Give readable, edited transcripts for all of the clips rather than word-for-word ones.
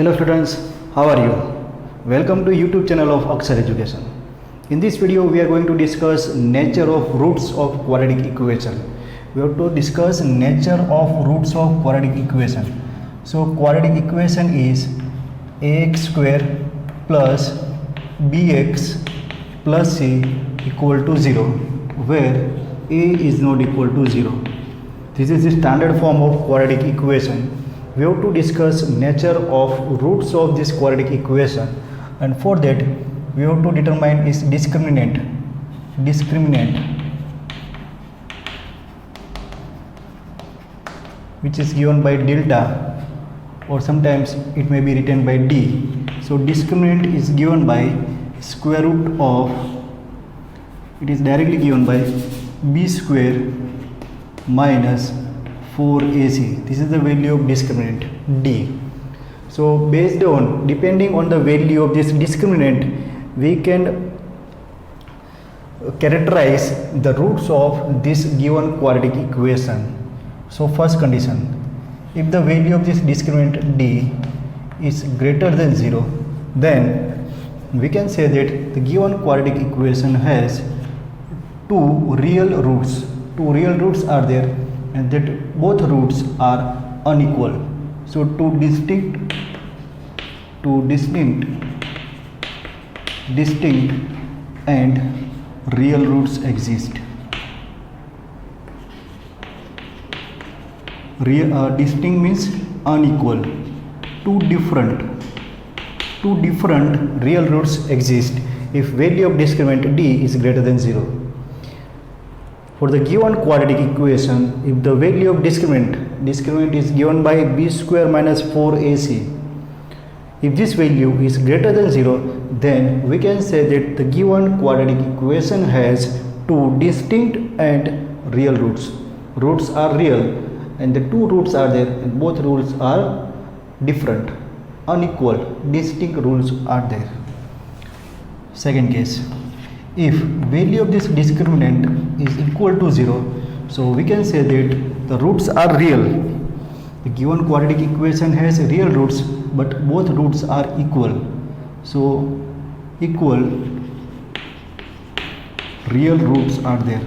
Hello students, how are you? Welcome to YouTube channel of Akshar Education. In this video we are going to discuss nature of roots of quadratic equation. We have to discuss nature of roots of quadratic equation. So quadratic equation is ax square plus bx plus c equal to 0 where a is not equal to 0. This is the standard form of quadratic equation. We have to discuss nature of roots of this quadratic equation, and for that we have to determine its discriminant which is given by delta, or sometimes it may be written by d. So discriminant is given by square root of, it is directly given by b square minus 4ac. This is the value of discriminant d. So based on, depending on the value of this discriminant, we can characterize the roots of this given quadratic equation. So first condition, if the value of this discriminant d is greater than 0, then we can say that the given quadratic equation has two real roots. Two real roots are there, and that both roots are unequal. So two distinct and real roots exist. Distinct means unequal. Two different real roots exist if value of discriminant d is greater than 0. For the given quadratic equation, if the value of discriminant is given by b square minus 4ac, if this value is greater than 0, then we can say that the given quadratic equation has two distinct and real roots. Roots are real and the two roots are there, and both roots are different, unequal, distinct roots are there. Second case, if value of this discriminant is equal to 0, so we can say that the roots are real. The given quadratic equation has real roots, but both roots are equal. So equal real roots are there.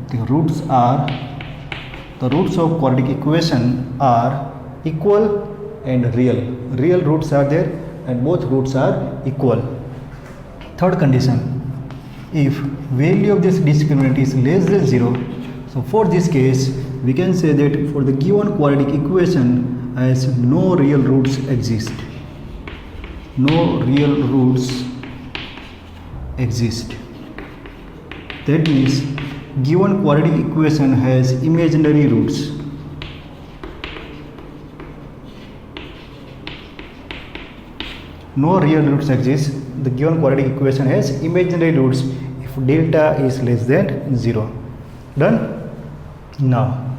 The roots of quadratic equation are equal and real. Real roots are there and both roots are equal. Third condition, if value of this discriminant is less than 0, so for this case we can say that for the given quadratic equation as no real roots exist. No real roots exist. That means given quadratic equation has imaginary roots. No real roots exist. The given quadratic equation has imaginary roots if delta is less than 0. Done? Now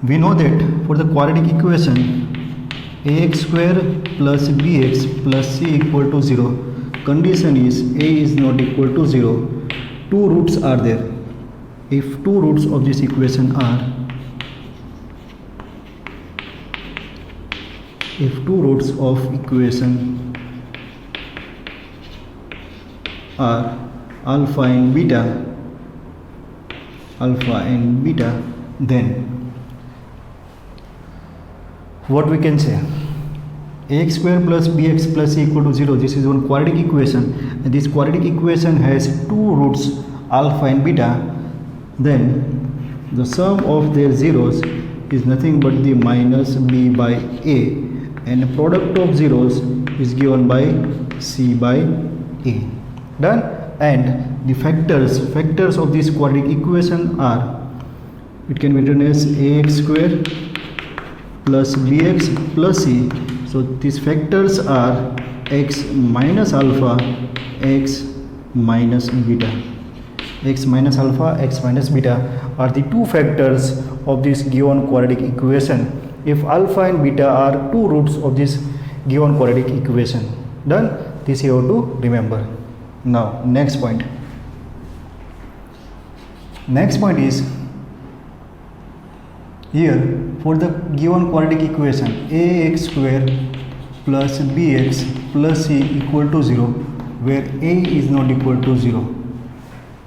we know that for the quadratic equation ax square plus bx plus c equal to 0, condition is a is not equal to 0. Two roots are there. If two roots of this equation are, if two roots of equation are alpha and beta, then what we can say, ax square plus bx plus c equal to 0, this is one quadratic equation, and this quadratic equation has two roots alpha and beta, then the sum of their zeros is nothing but the minus b by a, and the product of zeros is given by c by a. Done? And the factors of this quadratic equation are, it can be written as ax square plus bx plus c. So these factors are x minus alpha, x minus beta. X minus alpha, x minus beta are the two factors of this given quadratic equation if alpha and beta are two roots of this given quadratic equation. Done? This you have to remember. Now next point. Next point is Here for the given quadratic equation ax square plus bx plus c equal to 0, where a is not equal to 0.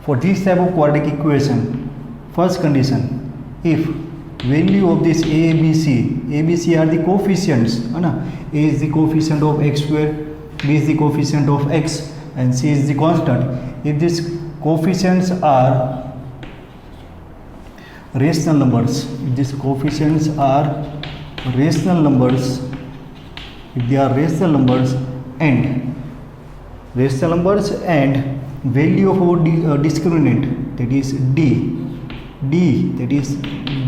For this type of quadratic equation, first condition, if value of this ABC are the coefficients, a is the coefficient of x square, b is the coefficient of x, and c is the constant. If these coefficients are rational numbers, if these coefficients are rational numbers, if they are rational numbers and value of our discriminant, that is d, that is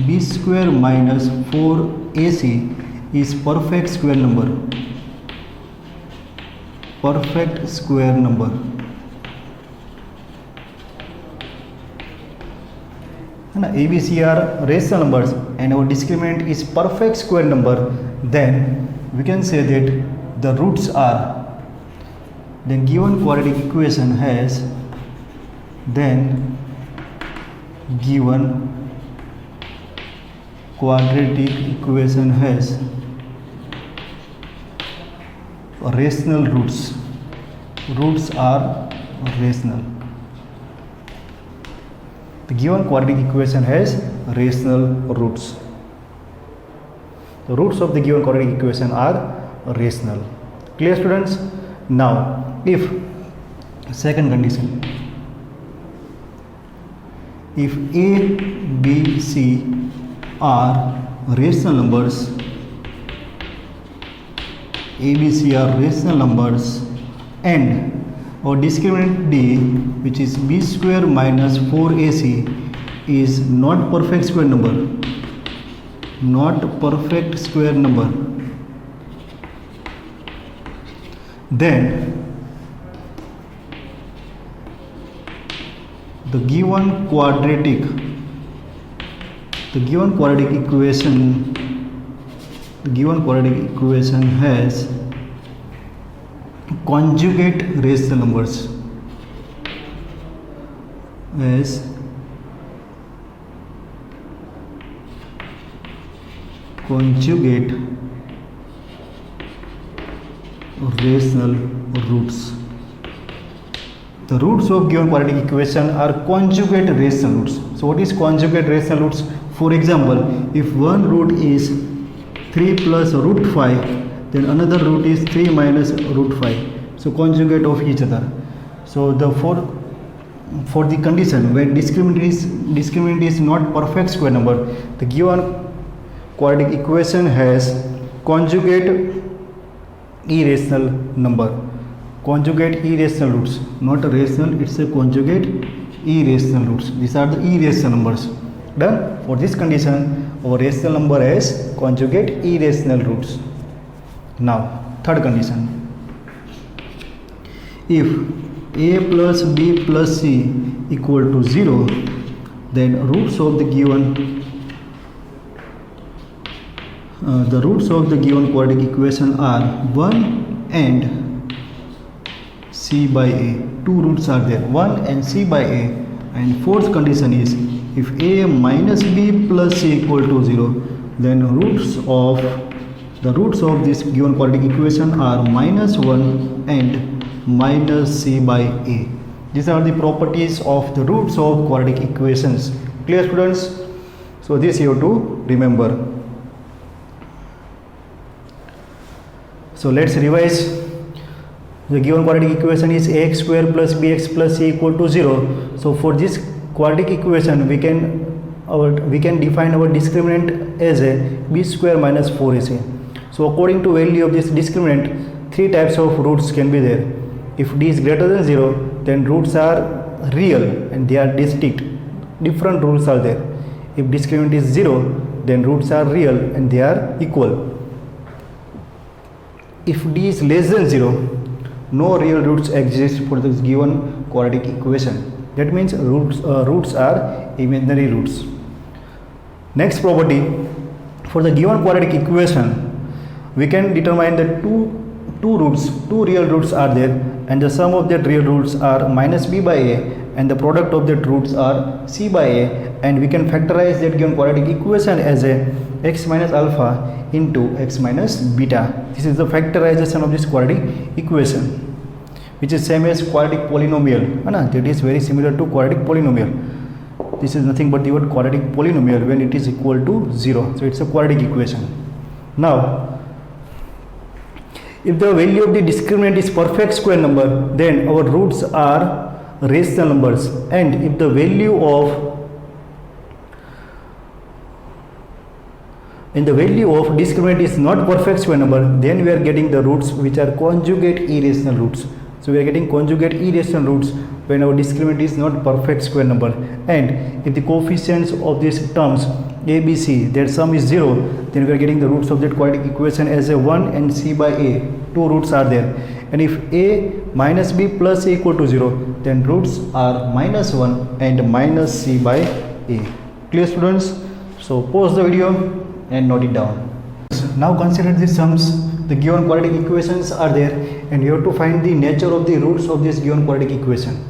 b square minus 4ac, is perfect square number. Perfect square number. ABC are rational numbers and our discriminant is perfect square number, then we can say that the roots are, then given quadratic equation has, rational roots. Roots are rational. The given quadratic equation has rational roots. The roots of the given quadratic equation are rational. Clear, students? Now, if second condition, if a, b, c are rational numbers, ABC are rational numbers, and our discriminant d, which is b square minus 4ac, is not perfect square number. Not perfect square number. Then the given quadratic equation has conjugate rational numbers. As conjugate rational roots. The roots of given quadratic equation are conjugate rational roots. So what is conjugate rational roots? For example, if one root is 3 plus root 5, then another root is 3 minus root 5. So conjugate of each other. So the for the condition when discriminant is not perfect square number, the given quadratic equation has conjugate irrational number. Conjugate irrational roots, not a rational, it's a conjugate irrational roots. These are the irrational numbers. Done. For this condition, our rational number has conjugate irrational roots. Now, third condition. If a plus b plus c equal to 0, then roots of the given quadratic equation are 1 and c by a. Two roots are there, 1 and c by a. And fourth condition is if a minus b plus c equal to 0, then the roots of this given quadratic equation are minus 1 and minus c by a. These are the properties of the roots of quadratic equations. Clear, students? So this you have to remember. So let's revise. The given quadratic equation is ax square plus bx plus c equal to 0. So for this quadratic equation, we can define our discriminant as a b square minus 4ac. So according to value of this discriminant, three types of roots can be there. If d is greater than 0, then roots are real and they are distinct. Different roots are there. If discriminant is 0, then roots are real and they are equal. If d is less than 0, no real roots exist for this given quadratic equation. That means roots are imaginary roots. Next property, for the given quadratic equation, we can determine that two real roots are there, and the sum of their real roots are minus b by a and the product of that roots are c by a, and we can factorize that given quadratic equation as a x minus alpha into x minus beta. This is the factorization of this quadratic equation, which is same as quadratic polynomial. That is very similar to quadratic polynomial. This is nothing but the word quadratic polynomial when it is equal to 0. So it's a quadratic equation. Now, if the value of the discriminant is perfect square number, then our roots are rational numbers, and if the value of discriminant is not perfect square number, then we are getting the roots which are conjugate irrational roots. So we are getting conjugate irrational roots when our discriminant is not perfect square number, and if the coefficients of these terms a, b, c, their sum is 0, then we are getting the roots of that quadratic equation as a 1 and c by a. Two roots are there, and if a minus b plus a equal to 0, then roots are minus 1 and minus c by a. Clear, students? So pause the video and note it down. Now consider the sums. The given quadratic equations are there, and you have to find the nature of the roots of this given quadratic equation.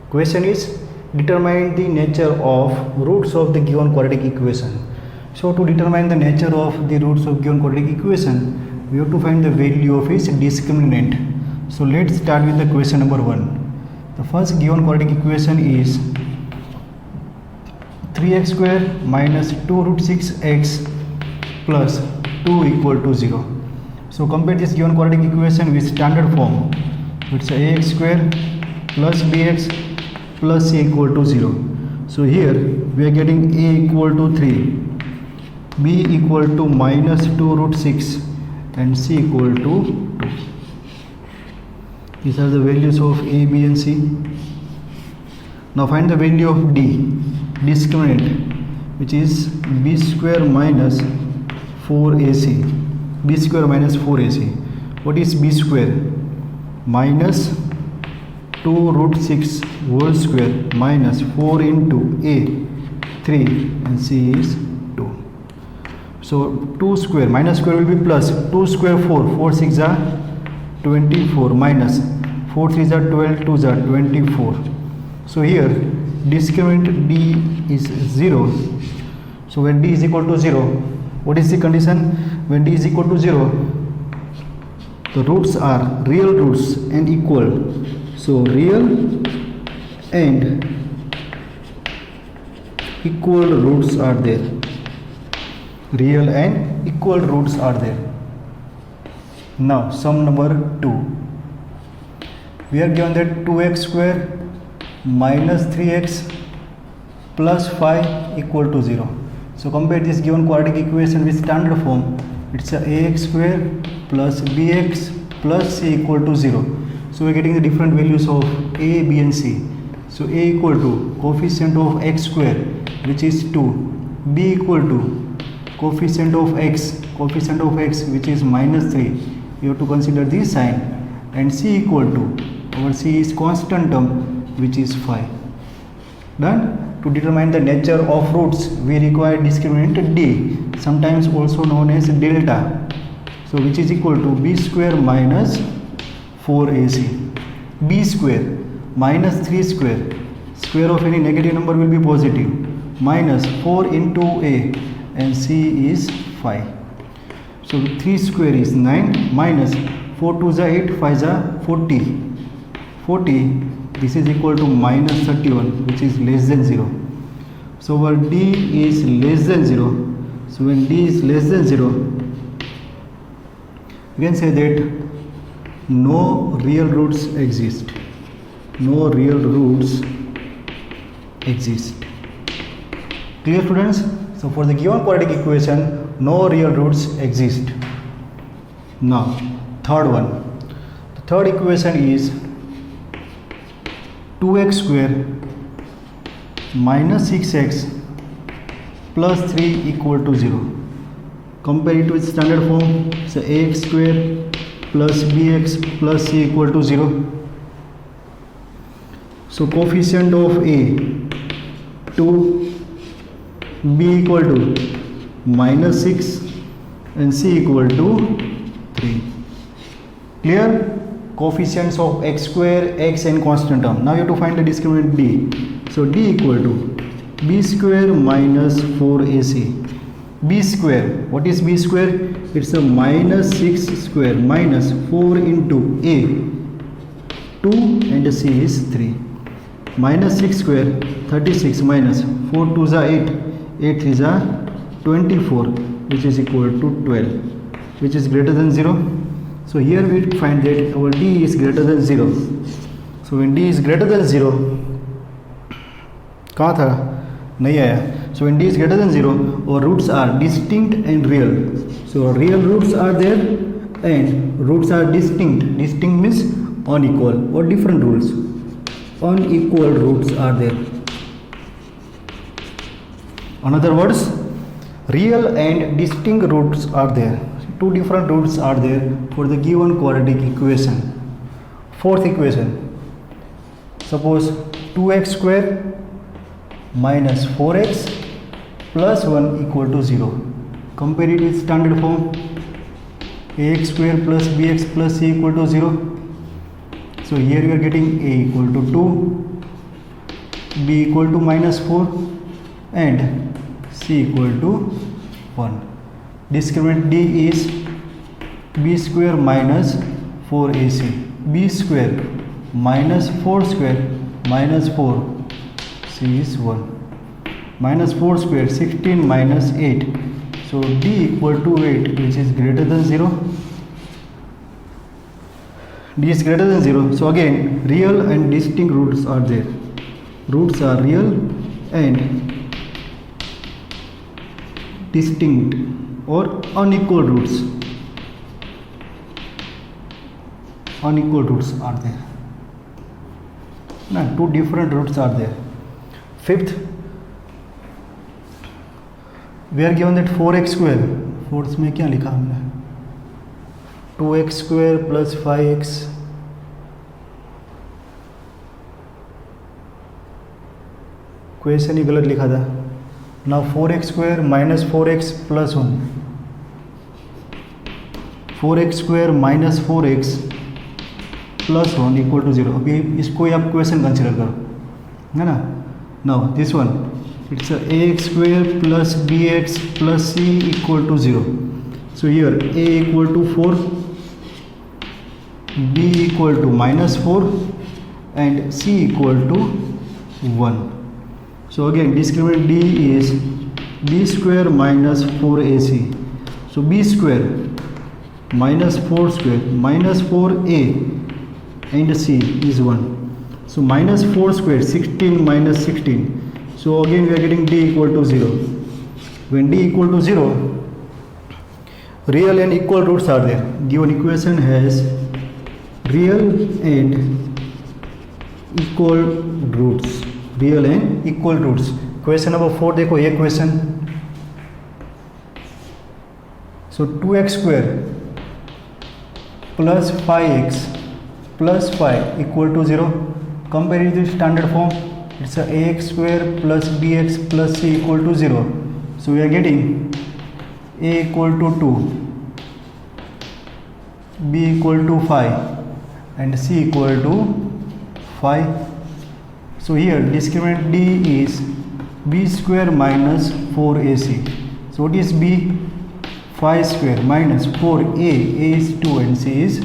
Question is, determine the nature of roots of the given quadratic equation. So to determine the nature of the roots of given quadratic equation, we have to find the value of its discriminant. So let's start with the question number 1. The first given quadratic equation is 3x square minus 2 root 6x plus 2 equal to 0. So compare this given quadratic equation with standard form. It's ax square plus bx plus c equal to 0. So here we are getting a equal to 3, b equal to minus 2 root 6 and c equal to 2. These are the values of a, b and c. Now find the value of d, discriminant, which is b square minus 4ac. b square minus 4ac. What is b square? Minus 2 root 6 whole square minus 4 into a 3 and c is 2. So 2 square minus square will be plus 2 square 4, 4 6 are 24 minus 4 3 are 12, 2 are 24. So here discriminant d is 0. So when d is equal to 0, what is the condition? When d is equal to 0, the roots are real roots and equal. So real and equal roots are there. Real and equal roots are there. Now sum number 2. We are given that 2x square minus 3x plus 5 equal to 0. So compare this given quadratic equation with standard form. It's a ax square plus bx plus c equal to 0. So we are getting the different values of a, b and c. So a equal to coefficient of x square, which is 2, b equal to coefficient of x, which is minus 3. You have to consider this sign, and c equal to, our c is constant term, which is 5. Done. To determine the nature of roots, we require discriminant d, sometimes also known as delta. So which is equal to b square minus 4ac. b square minus 3 square, square of any negative number will be positive, minus 4 into a, and c is 5. So 3 square is 9 minus 4 2 is 8, 5 is 40. 40, this is equal to minus 31, which is less than 0. So our d is less than 0. So when d is less than 0, we can say that no real roots exist. No real roots exist. Clear, students? So for the given quadratic equation, no real roots exist. Now third one. The third equation is 2x square minus 6x plus 3 equal to 0. Compare it with standard form. So ax square plus bx plus c equal to 0. So coefficient of a 2, b equal to minus 6 and c equal to 3. Clear? coefficients of x square, x and constant term. Now you have to find the discriminant d. So d equal to b square minus 4ac. b square, what is b square? It's a minus 6 square minus 4 into a 2 and c is 3. Minus 6 square 36 minus 4 2 is 8, 8 3 is 24, which is equal to 12, which is greater than 0. So here we find that our d is greater than 0. So when d is greater than 0, कहाँ था, नहीं आया. So when d is greater than 0, our roots are distinct and real. So real roots are there and roots are distinct. Distinct means unequal or different roots. Unequal roots are there. In other words, real and distinct roots are there. Two different roots are there for the given quadratic equation. Fourth equation, suppose 2x square minus 4x plus 1 equal to 0. Compare it with standard form. ax square plus bx plus c equal to 0. So here we are getting a equal to 2, b equal to minus 4 and c equal to 1. Discriminant d is b square minus 4ac. b square minus 4 square minus 4, c is 1. Minus 4 square 16 minus 8. So d equal to 8, which is greater than 0. d is greater than 0. So again, real and distinct roots are there. Roots are real and distinct or unequal roots. Unequal roots are there. Now, two different roots are there. Fifth, we are given that 4x square. Fourth में क्या लिखा हमने? 2x square plus 5x question ही गलत लिखा था. Now 4x square minus 4x plus 1. 4x square minus 4x plus 1 equal to 0. अभी इसको ही आप क्वेश्चन कंसिडर करो, है ना. Now this one, it's a ax square plus bx plus c equal to 0. So here a equal to 4, b equal to minus 4 and c equal to 1. So again, discriminant d is b square minus 4ac. So b square minus 4 square minus 4a and c is 1. So minus 4 square 16 minus 16. So again we are getting d equal to 0. When d equal to 0, real and equal roots are there. Given equation has real and equal roots. Real and equal roots. Question number 4 देखो ये question. So 2x square plus 5x plus 5 equal to 0. Compare it with standard form. It's a ax square plus bx plus c equal to 0. So we are getting a equal to 2, b equal to 5 and c equal to 5. So here discriminant d is b square minus 4ac. So what is b? 5 square minus 4a, a is 2 and c is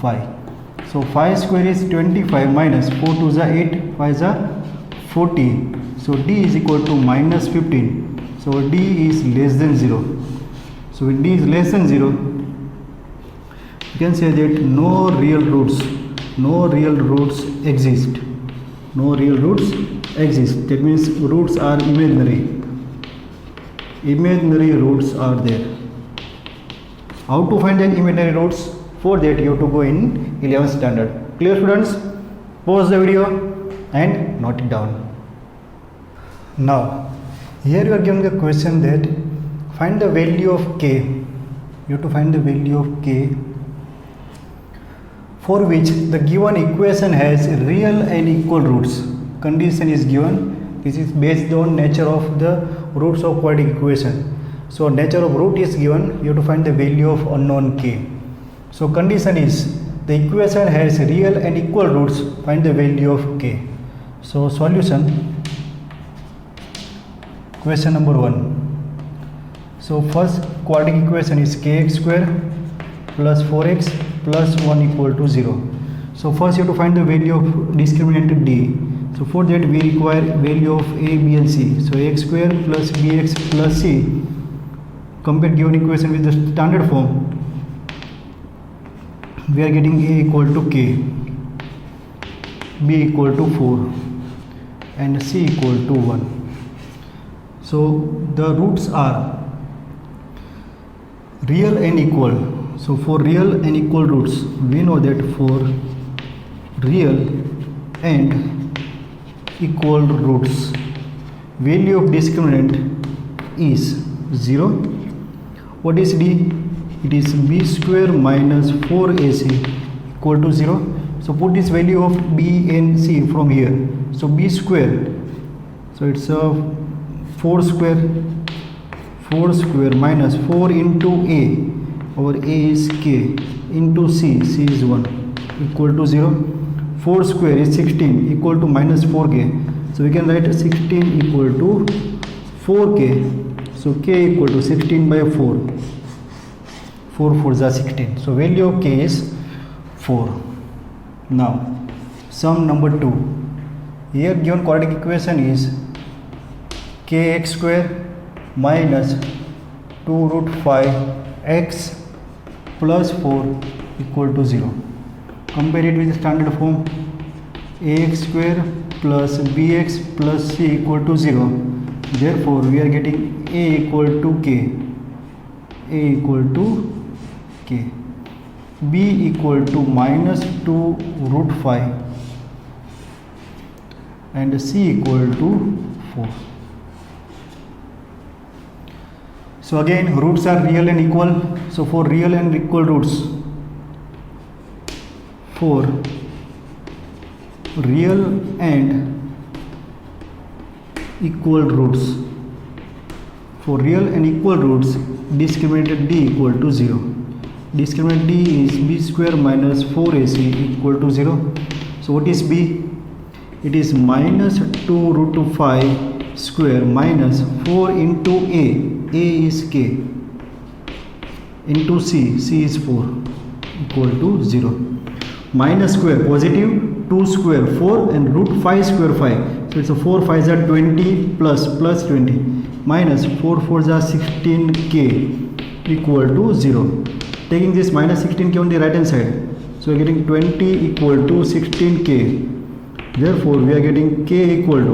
5. So 5 square is 25 minus 4 2 is 8, 5 is 40. So d is equal to minus 15. So d is less than 0. So when d is less than 0, you can say that no real roots exist. No real roots exist. That means roots are imaginary. Imaginary roots are there. How to find the imaginary roots? For that you have to go in 11th standard. Clear students? Pause the video and note it down. Now here you are given the question that find the value of k. You have to find the value of k for which the given equation has real and equal roots. Condition is given. This is based on nature of the roots of quadratic equation. So nature of root is given. You have to find the value of unknown k. So condition is The equation has real and equal roots. Find the value of k. So solution. Question number 1. So first quadratic equation is kx square plus 4x plus 1 equal to 0. So first you have to find the value of discriminant d. So for that we require value of a, b and c. So ax square plus bx plus c. Compare given equation with the standard form. We are getting a equal to k, b equal to 4 and c equal to 1. So the roots are real and equal. So for real and equal roots, we know that for real and equal roots, value of discriminant is 0. What is d? It is b square minus 4ac equal to 0. So put this value of b and c from here. So b square, so it's a 4 square minus 4 into a, our a is k, into c is 1 equal to 0. 4 square is 16 equal to minus 4k. So we can write 16 equal to 4k. So k equal to 16 by 4. 4 4s are 16. So value of k is 4. Now sum number 2. Here given quadratic equation is kx square minus 2 root 5 x plus 4 equal to 0. Compare it with the standard form. Ax square plus bx plus c equal to 0. Therefore we are getting a equal to k, a equal to k, b equal to minus 2 root 5 and c equal to 4. So again roots are real and equal. So for real and equal roots, for real and equal roots, for real and equal roots, discriminant d equal to 0. Discriminant d is b square minus 4ac equal to 0. So what is b? It is minus 2 root 5 square minus 4 into a is k, into c is 4 equal to 0. Minus square positive, 2 square 4 and root 5 square 5. So it's a 4 5s are 20 plus 20 minus 4 4s are 16k equal to 0. Taking this minus 16k on the right hand side, so we are getting 20 equal to 16k. Therefore we are getting k equal to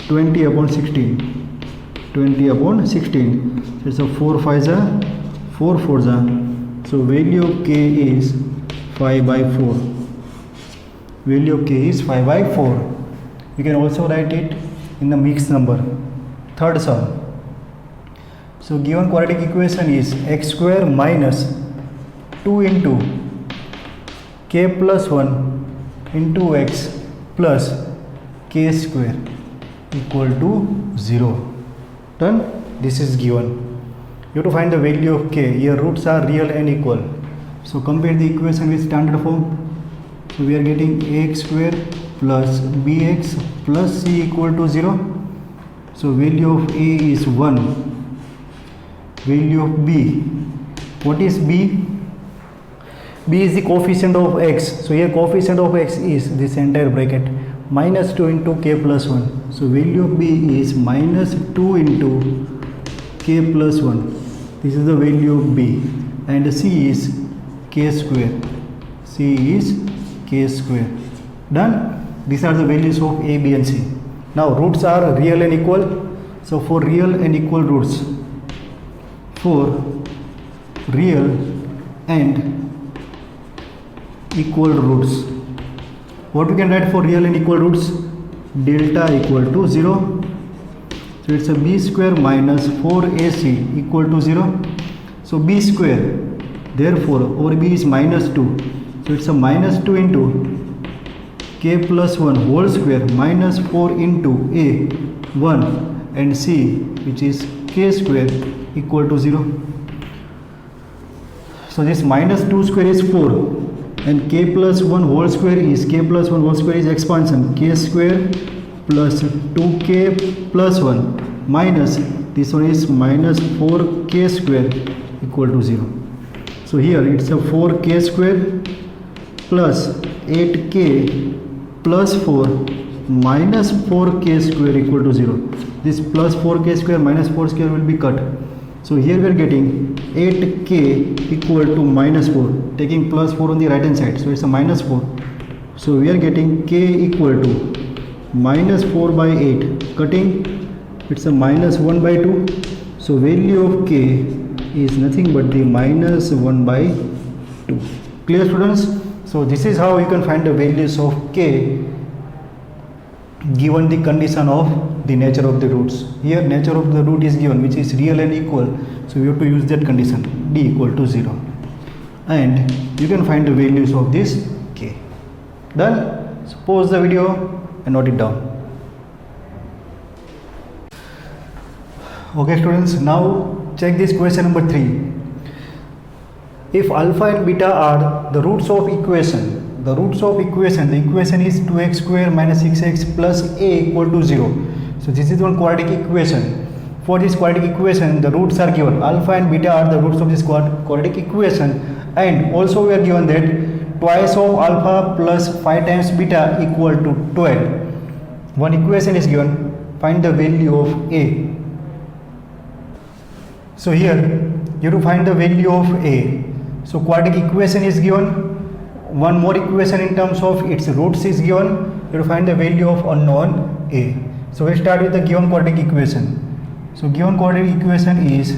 20 upon 16. 20 upon 16. So it's a 4 5s are 4 4s are. So value of k is 5 by 4. Value of k is 5 by 4. You can also write it in the mixed number. Third sum. So given quadratic equation is x square minus 2 into k plus 1 into x plus k square equal to 0. Done? This is given. You have to find the value of k. Here roots are real and equal. So compare the equation with standard form. So we are getting ax square plus bx plus c equal to 0. So value of a is 1. Value of b. What is b? B is the coefficient of x. So here coefficient of x is this entire bracket, minus 2 into k plus 1. So value of b is minus 2 into k plus 1. This is the value of b. And c is k square. C is k square. Done? These are the values of a, b and c. Now roots are real and equal. So for real and equal roots, for real and equal roots, what we can write for real and equal roots? Delta equal to 0. So it's a b square minus 4ac equal to 0. So b square, therefore our b is minus 2. So it's a minus 2 into k plus 1 whole square minus 4 into a 1 and c, which is k square equal to 0. So this minus 2 square is 4. and k plus 1 whole square is expansion, k square plus 2k plus 1 minus this one is minus 4k square equal to 0. So here it's a 4k square plus 8k plus 4 minus 4k square equal to 0. This plus 4k square minus 4 square will be cut. So here we are getting 8k equal to minus 4, taking plus 4 on the right hand side, so it's a minus 4. So we are getting k equal to minus 4 by 8, cutting it's a minus 1 by 2. So value of k is nothing but the minus 1 by 2. Clear, students? So this is how you can find the values of k given the condition of the nature of the roots. Here nature of the root is given, which is real and equal, so we have to use that condition, d equal to 0, and you can find the values of this k. Done? So pause the video and note it down. Okay students, now check this question number 3. If alpha and beta are the roots of equation, the equation is 2x square minus 6x plus a equal to 0. So this is one quadratic equation. For this quadratic equation, the roots are given. Alpha and beta are the roots of this quadratic equation, and also we are given that twice of alpha plus 5 times beta equal to 12. One equation is given. Find the value of a. So here you have to find the value of a. So quadratic equation is given. One more equation in terms of its roots is given. You have to find the value of unknown a. So we start with the given quadratic equation. So given quadratic equation is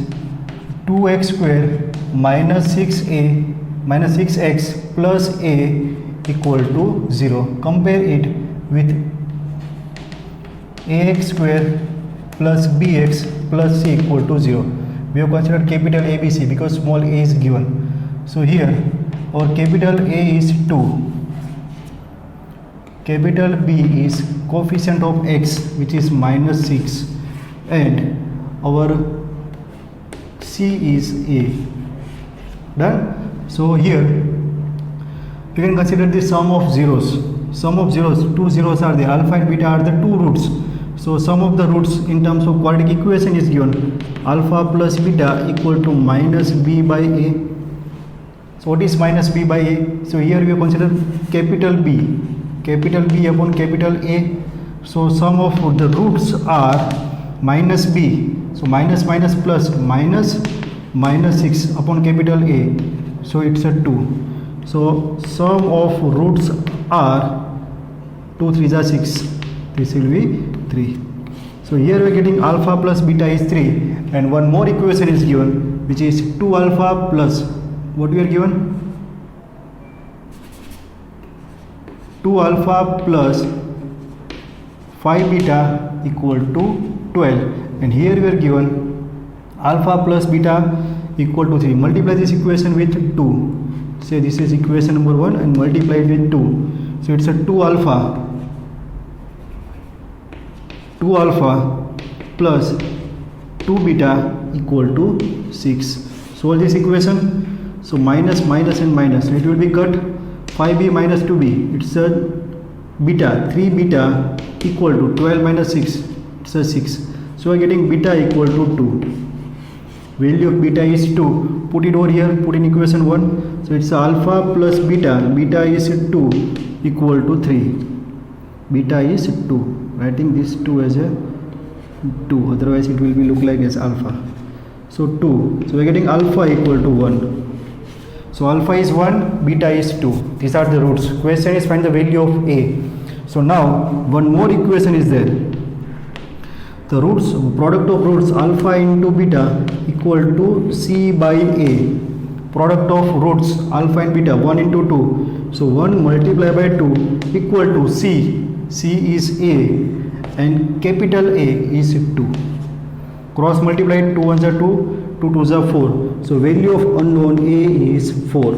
2x square minus 6x plus a equal to 0. Compare it with ax square plus bx plus c equal to 0. We have considered capital ABC because small a is given. So here our capital A is 2, capital B is coefficient of x, which is minus 6, and our C is a. Done? So here we can consider the sum of zeros. Two zeros are there. Alpha and beta are the two roots. So sum of the roots in terms of quadratic equation is given. Alpha plus beta equal to minus b by a. So what is minus b by a? So here we have considered capital B upon capital A. So sum of the roots are minus b. So minus plus minus 6 upon capital A. So it's a 2. So sum of roots are 2 3s are 6. This will be 3. So here we are getting alpha plus beta is 3, and one more equation is given, which is 2 alpha plus what we are given, 2 alpha plus 5 beta equal to 12, and here we are given alpha plus beta equal to 3. Multiply this equation with 2. Say this is equation number 1 and multiply it with 2. So it's a 2 alpha plus 2 beta equal to 6. Solve this equation. So minus and minus, so it will be cut. 5b minus 2b, it's a beta, 3 beta equal to 12 minus 6, it's a 6. So we are getting beta equal to 2. Value of beta is 2. Put it over here, put in equation 1. So it's alpha plus beta is 2 equal to 3. Beta is 2. Writing this 2 as a 2, otherwise it will be look like as alpha. So 2. So we are getting alpha equal to 1. So alpha is 1, beta is 2. These are the roots. Question is find the value of a. So now one more equation is there. The roots, product of roots alpha into beta equal to c by a. Product of roots alpha and beta 1 into 2. So 1 multiplied by 2 equal to c. C is a and capital A is 2. Cross multiply 2 1s are 2, 2 2s are 4. So value of unknown A is 4.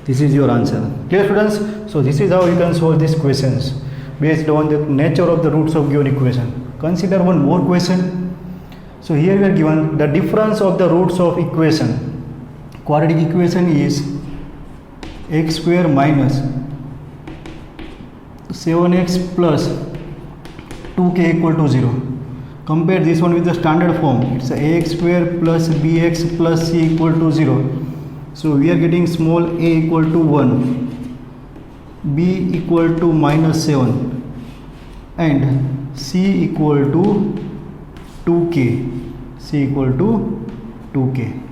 This is your answer. Clear students? So this is how you can solve these questions based on the nature of the roots of given equation. Consider one more question. So here we are given the difference of the roots of equation. Quadratic equation is x square minus 7x plus 2k equal to 0. Compare this one with the standard form. It's ax square plus bx plus c equal to 0. So we are getting small a equal to 1, b equal to minus 7 and c equal to 2k. c equal to 2k.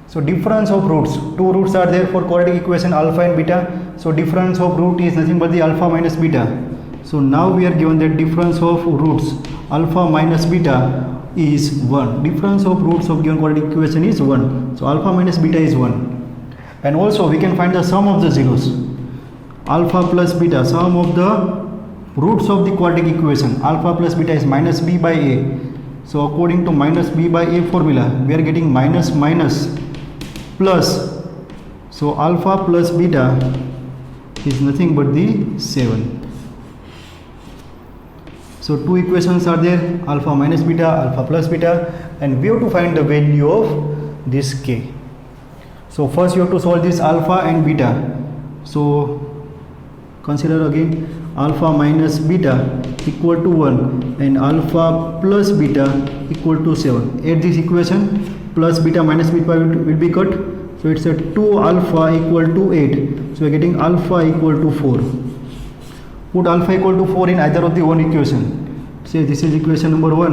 So difference of roots, two roots are there for quadratic equation alpha and beta. So difference of root is nothing but the alpha minus beta. So now we are given that difference of roots alpha minus beta is 1. Difference of roots of given quadratic equation is 1. So alpha minus beta is 1. And also we can find the sum of the zeros. Alpha plus beta, sum of the roots of the quadratic equation. Alpha plus beta is minus b by a. So according to minus b by a formula, we are getting minus minus plus. So alpha plus beta is nothing but the 7. So two equations are there, alpha minus beta, alpha plus beta, and we have to find the value of this k. So first you have to solve this alpha and beta. So consider again alpha minus beta equal to 1 and alpha plus beta equal to 7. Add this equation, plus beta minus beta will be cut. So it's a 2 alpha equal to 8. So we are getting alpha equal to 4. Put alpha equal to 4 in either of the one equation. Say this is equation number 1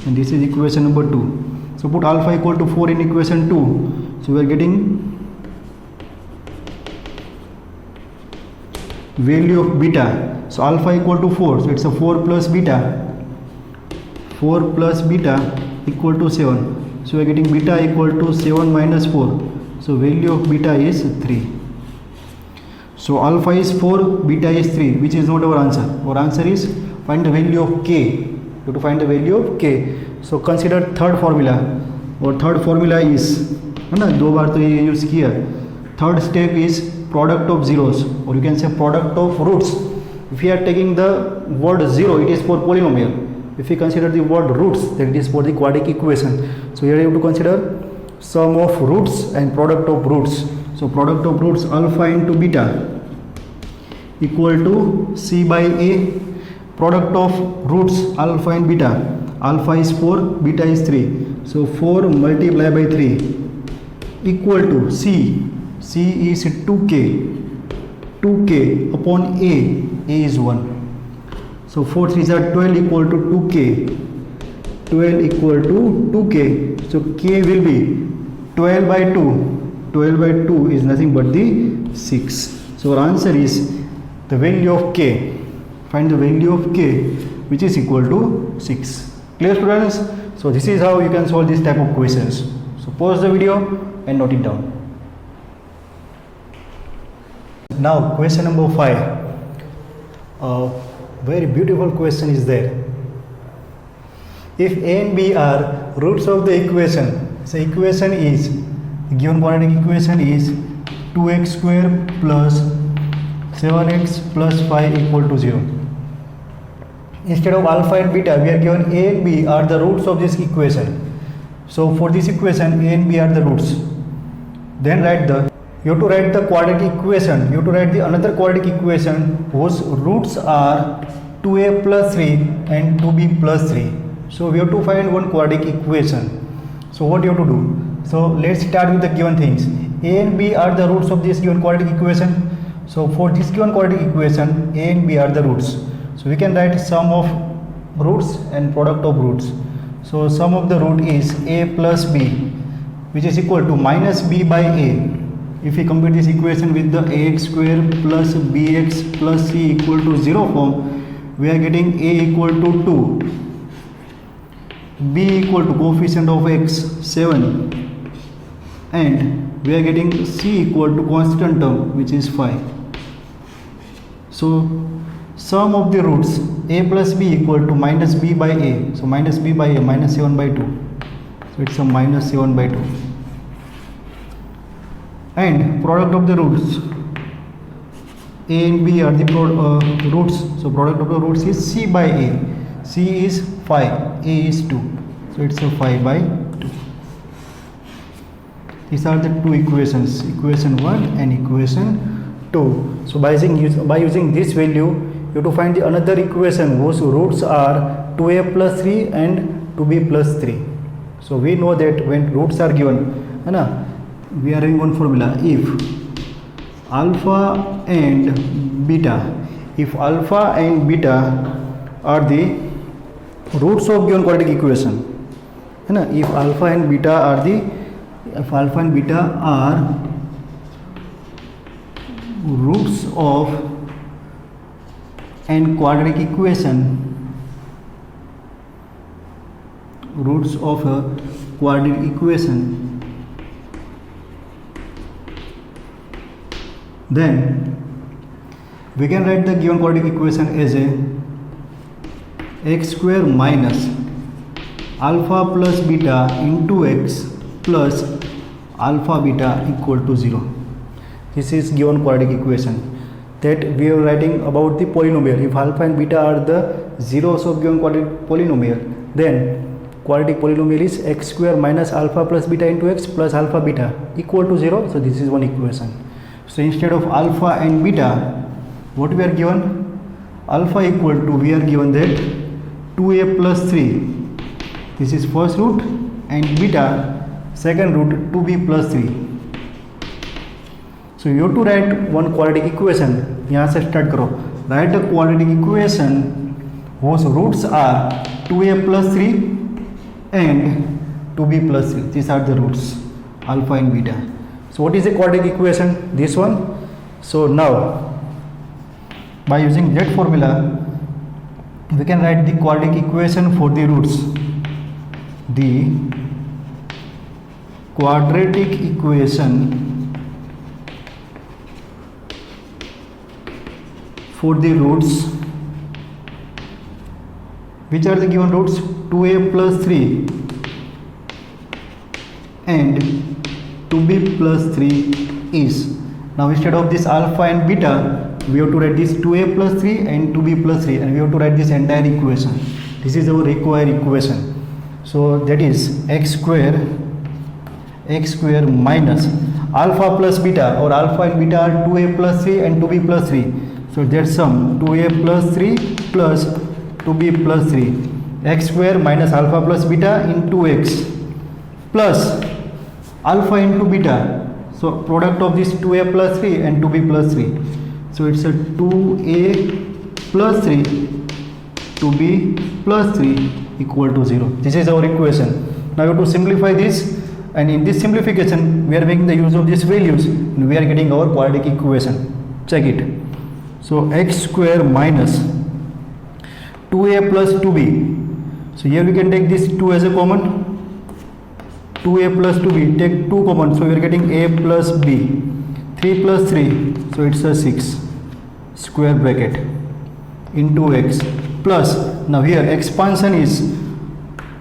and this is equation number 2. So put alpha equal to 4 in equation 2. So we are getting value of beta. So alpha equal to 4. So it's a 4 plus beta. 4 plus beta equal to 7. So we are getting beta equal to 7 minus 4. So value of beta is 3. So alpha is 4, beta is 3, which is not our answer. Our answer is find the value of k. You have to find the value of k. So consider third formula. Our third formula is, दो बार तो ये use किया. Third step is product of zeros, or you can say product of roots. If we are taking the word 0, it is for polynomial. If we consider the word roots, then it is for the quadratic equation. So here you have to consider sum of roots and product of roots. So product of roots alpha into beta equal to c by a. Product of roots alpha and beta, alpha is 4, beta is 3. So 4 multiplied by 3 equal to c. C is 2k. 2k upon a is 1. So 4 3s are 12 equal to 2k. 12 equal to 2k. So k will be 12 by 2. 12 by 2 is nothing but the 6. So our answer is the value of k. Find the value of k, which is equal to 6. Clear, students? So this is how you can solve this type of questions. So pause the video and note it down. Now question number 5. A very beautiful question is there. If a and b are roots of the equation, so equation is, the given quadratic equation is 2x square plus 7x plus 5 equal to 0. Instead of alpha and beta, we are given a and b are the roots of this equation. So for this equation, a and b are the roots. Then you have to write the quadratic equation. You have to write the another quadratic equation whose roots are 2a plus 3 and 2b plus 3. So we have to find one quadratic equation. So what you have to do? So let's start with the given things. A and b are the roots of this given quadratic equation. So for this given quadratic equation, a and b are the roots. So we can write sum of roots and product of roots. So sum of the root is a plus b, which is equal to minus b by a. If we compare this equation with the ax square plus bx plus c equal to 0 form, we are getting a equal to 2, b equal to coefficient of x 7, and we are getting c equal to constant term, which is 5. So sum of the roots a plus b equal to minus b by a. So minus b by a, minus 7 by 2. So it's a minus 7 by 2. And product of the roots, a and b are the roots. So product of the roots is c by a. C is 5, a is 2. So it's a 5 by 2. These are the two equations, equation 1 and equation 2. So by using this value, you have to find the another equation whose roots are 2a plus 3 and 2b plus 3. So we know that when roots are given, we are having one formula. If alpha and beta, if alpha and beta are the roots of given quadratic equation, if alpha and beta are roots of an quadratic equation, roots of a quadratic equation, then we can write the given quadratic equation as a x square minus alpha plus beta into x plus alpha beta equal to 0. This is given quadratic equation that we are writing about the polynomial. If alpha and beta are the zeros of given quadratic polynomial, then quadratic polynomial is x square minus alpha plus beta into x plus alpha beta equal to 0. So this is one equation. So instead of alpha and beta, what we are given? Alpha equal to, we are given that 2a plus 3. This is first root, and beta second root 2b plus 3. So you have to write one quadratic equation. यहाँ से start करो. Write a quadratic equation whose roots are 2a plus 3 and 2b plus 3. These are the roots, alpha and beta. So what is a quadratic equation? This one. So now by using that formula, we can write the quadratic equation for the roots. The quadratic equation for the roots, which are the given roots? 2a plus 3 and 2b plus 3 is. Now instead of this alpha and beta, we have to write this 2a plus 3 and 2b plus 3, and we have to write this entire equation. This is our required equation. So that is x square minus alpha plus beta, or alpha and beta are 2a plus 3 and 2b plus 3. So that sum 2a plus 3 plus 2b plus 3, x square minus alpha plus beta into x plus alpha into beta. So product of this 2a plus 3 and 2b plus 3. So it's a 2a plus 3 2b plus 3 equal to 0. This is our equation. Now you have to simplify this, and in this simplification we are making the use of these values and we are getting our quadratic equation. Check it. So x square minus 2a plus 2b. So here we can take this 2 as a common. 2a plus 2b, take 2 common, so we are getting a plus b. 3 plus 3, so it's a 6 square bracket into x plus, now here expansion is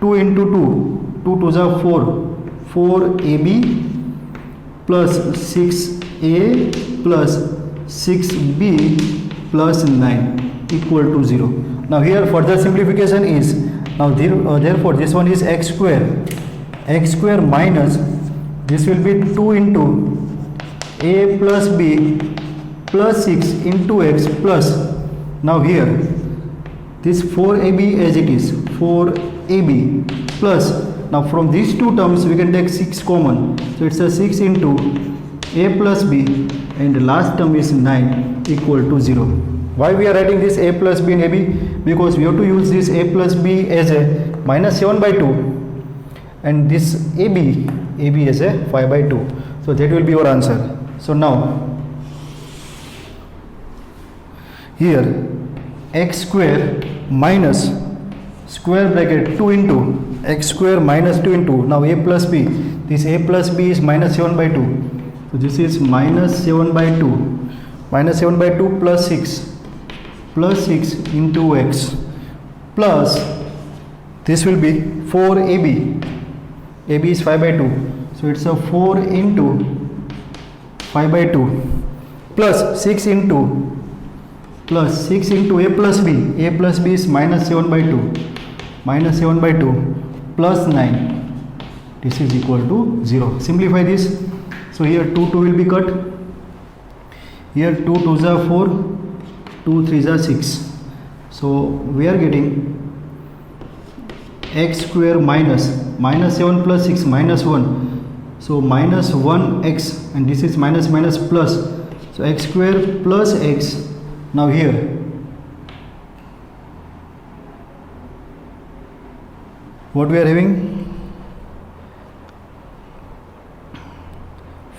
2 into 2, 2 to the 4ab plus 6a plus 6b plus 9 equal to 0. Now here further simplification is, now therefore this one is x square minus, this will be 2 into a plus b plus 6 into x plus, now here this 4ab as it is, 4ab plus, now from these two terms we can take 6 common, so it's a 6 into a plus b, and the last term is 9 equal to 0. Why we are writing this a plus b and ab? Because we have to use this a plus b as a minus 7 by 2 and this ab as a 5 by 2. So that will be our answer. So now here x square minus square bracket 2 into x square minus 2 into, now a plus b, this a plus b is minus 7 by 2. So this is minus 7 by 2, minus 7 by 2 plus 6 into x plus, this will be 4ab, ab is 5 by 2, so it's a 4 into 5 by 2 plus 6 into a plus b is minus 7 by 2 plus 9 this is equal to 0. Simplify this. So here 2 will be cut, here 2 2s are 4, 2 3s are 6. So we are getting x square minus 7 plus 6 minus 1. So minus 1x, and this is minus minus plus. So x square plus x. Now here what we are having,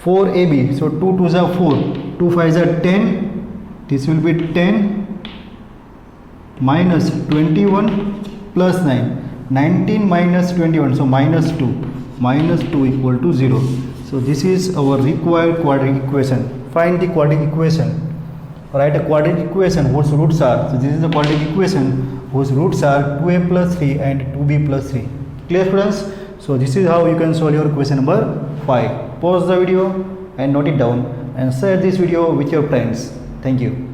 4ab. So 2 2s are 4, 2 5s are 10. This will be 10 minus 21 plus 9, 19 minus 21, so minus 2 equal to 0. So this is our required quadratic equation. Find the quadratic equation. Write a quadratic equation whose roots are, so this is the quadratic equation whose roots are 2a plus 3 and 2b plus 3. Clear students? So this is how you can solve your question number 5. Pause the video and note it down and share this video with your friends. Thank you.